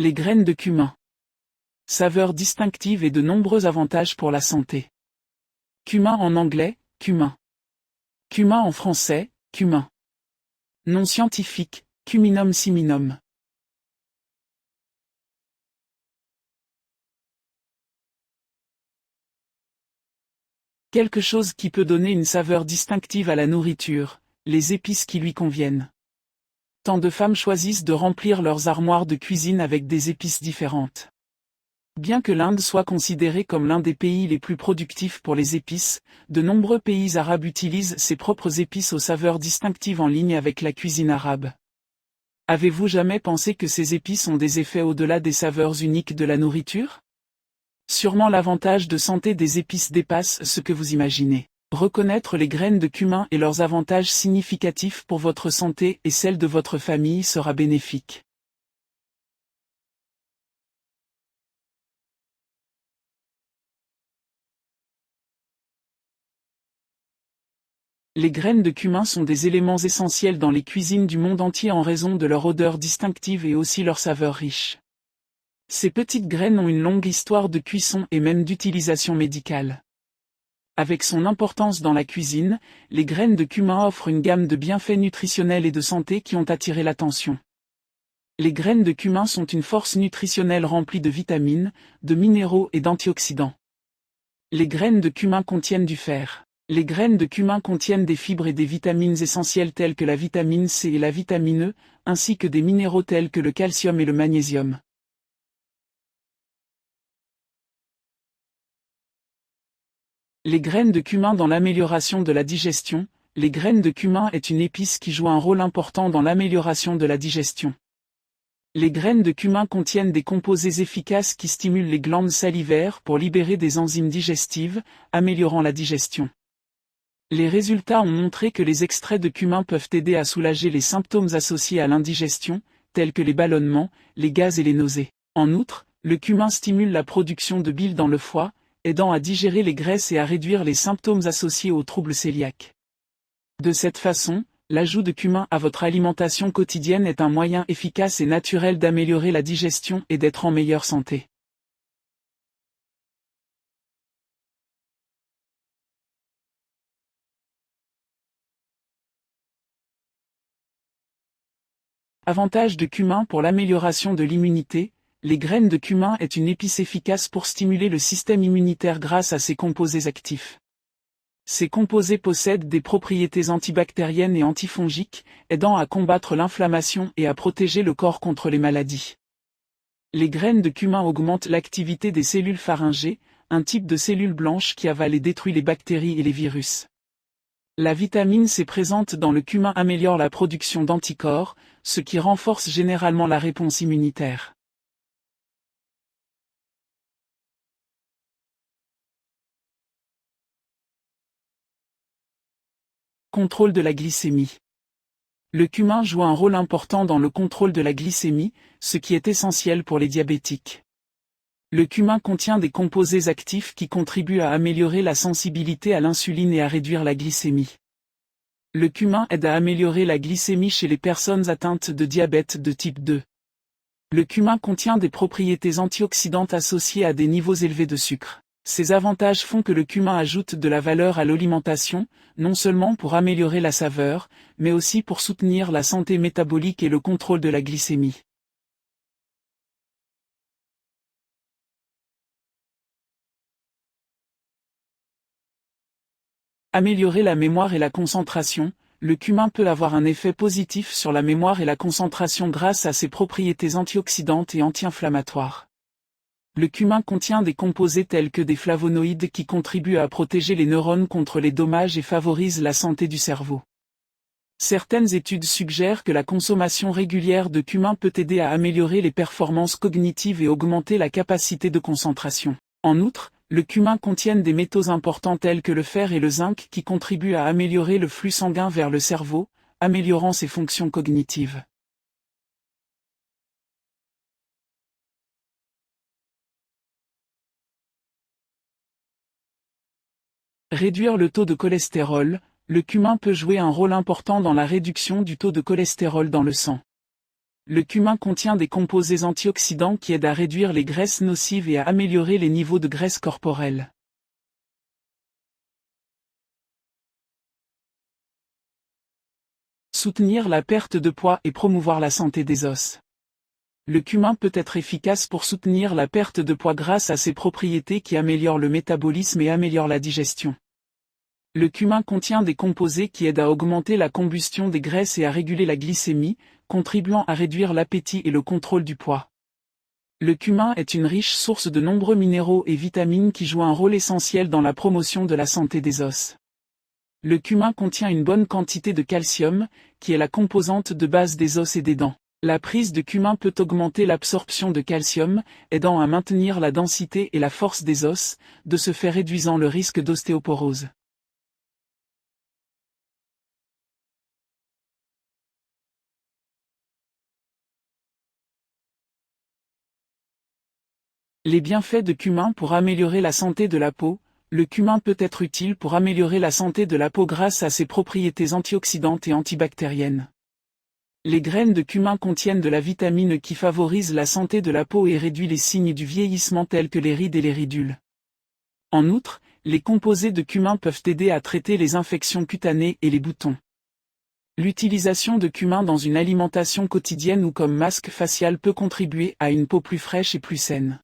Les graines de cumin. Saveur distinctive et de nombreux avantages pour la santé. Cumin en anglais, cumin. Cumin en français, cumin. Nom scientifique, Cuminum siminum. Quelque chose qui peut donner une saveur distinctive à la nourriture, les épices qui lui conviennent. Tant de femmes choisissent de remplir leurs armoires de cuisine avec des épices différentes. Bien que l'Inde soit considérée comme l'un des pays les plus productifs pour les épices, de nombreux pays arabes utilisent ses propres épices aux saveurs distinctives en ligne avec la cuisine arabe. Avez-vous jamais pensé que ces épices ont des effets au-delà des saveurs uniques de la nourriture? Sûrement l'avantage de santé des épices dépasse ce que vous imaginez. Reconnaître les graines de cumin et leurs avantages significatifs pour votre santé et celle de votre famille sera bénéfique. Les graines de cumin sont des éléments essentiels dans les cuisines du monde entier en raison de leur odeur distinctive et aussi leur saveur riche. Ces petites graines ont une longue histoire de cuisson et même d'utilisation médicale. Avec son importance dans la cuisine, les graines de cumin offrent une gamme de bienfaits nutritionnels et de santé qui ont attiré l'attention. Les graines de cumin sont une force nutritionnelle remplie de vitamines, de minéraux et d'antioxydants. Les graines de cumin contiennent du fer. Les graines de cumin contiennent des fibres et des vitamines essentielles telles que la vitamine C et la vitamine E, ainsi que des minéraux tels que le calcium et le magnésium. Les graines de cumin dans l'amélioration de la digestion. Les graines de cumin est une épice qui joue un rôle important dans l'amélioration de la digestion. Les graines de cumin contiennent des composés efficaces qui stimulent les glandes salivaires pour libérer des enzymes digestives, améliorant la digestion. Les résultats ont montré que les extraits de cumin peuvent aider à soulager les symptômes associés à l'indigestion, tels que les ballonnements, les gaz et les nausées. En outre, le cumin stimule la production de bile dans le foie, aidant à digérer les graisses et à réduire les symptômes associés aux troubles cœliaques. De cette façon, l'ajout de cumin à votre alimentation quotidienne est un moyen efficace et naturel d'améliorer la digestion et d'être en meilleure santé. Avantage de cumin pour l'amélioration de l'immunité. Les graines de cumin est une épice efficace pour stimuler le système immunitaire grâce à ses composés actifs. Ces composés possèdent des propriétés antibactériennes et antifongiques, aidant à combattre l'inflammation et à protéger le corps contre les maladies. Les graines de cumin augmentent l'activité des cellules pharyngées, un type de cellules blanches qui avalent et détruit les bactéries et les virus. La vitamine C présente dans le cumin améliore la production d'anticorps, ce qui renforce généralement la réponse immunitaire. Contrôle de la glycémie. Le cumin joue un rôle important dans le contrôle de la glycémie, ce qui est essentiel pour les diabétiques. Le cumin contient des composés actifs qui contribuent à améliorer la sensibilité à l'insuline et à réduire la glycémie. Le cumin aide à améliorer la glycémie chez les personnes atteintes de diabète de type 2. Le cumin contient des propriétés antioxydantes associées à des niveaux élevés de sucre. Ces avantages font que le cumin ajoute de la valeur à l'alimentation, non seulement pour améliorer la saveur, mais aussi pour soutenir la santé métabolique et le contrôle de la glycémie. Améliorer la mémoire et la concentration. Le cumin peut avoir un effet positif sur la mémoire et la concentration grâce à ses propriétés antioxydantes et anti-inflammatoires. Le cumin contient des composés tels que des flavonoïdes qui contribuent à protéger les neurones contre les dommages et favorisent la santé du cerveau. Certaines études suggèrent que la consommation régulière de cumin peut aider à améliorer les performances cognitives et augmenter la capacité de concentration. En outre, le cumin contient des métaux importants tels que le fer et le zinc qui contribuent à améliorer le flux sanguin vers le cerveau, améliorant ses fonctions cognitives. Réduire le taux de cholestérol. Le cumin peut jouer un rôle important dans la réduction du taux de cholestérol dans le sang. Le cumin contient des composés antioxydants qui aident à réduire les graisses nocives et à améliorer les niveaux de graisse corporelle. Soutenir la perte de poids et promouvoir la santé des os. Le cumin peut être efficace pour soutenir la perte de poids grâce à ses propriétés qui améliorent le métabolisme et améliorent la digestion. Le cumin contient des composés qui aident à augmenter la combustion des graisses et à réguler la glycémie, contribuant à réduire l'appétit et le contrôle du poids. Le cumin est une riche source de nombreux minéraux et vitamines qui jouent un rôle essentiel dans la promotion de la santé des os. Le cumin contient une bonne quantité de calcium, qui est la composante de base des os et des dents. La prise de cumin peut augmenter l'absorption de calcium, aidant à maintenir la densité et la force des os, de ce fait réduisant le risque d'ostéoporose. Les bienfaits de cumin pour améliorer la santé de la peau. Le cumin peut être utile pour améliorer la santé de la peau grâce à ses propriétés antioxydantes et antibactériennes. Les graines de cumin contiennent de la vitamine qui favorise la santé de la peau et réduit les signes du vieillissement tels que les rides et les ridules. En outre, les composés de cumin peuvent aider à traiter les infections cutanées et les boutons. L'utilisation de cumin dans une alimentation quotidienne ou comme masque facial peut contribuer à une peau plus fraîche et plus saine.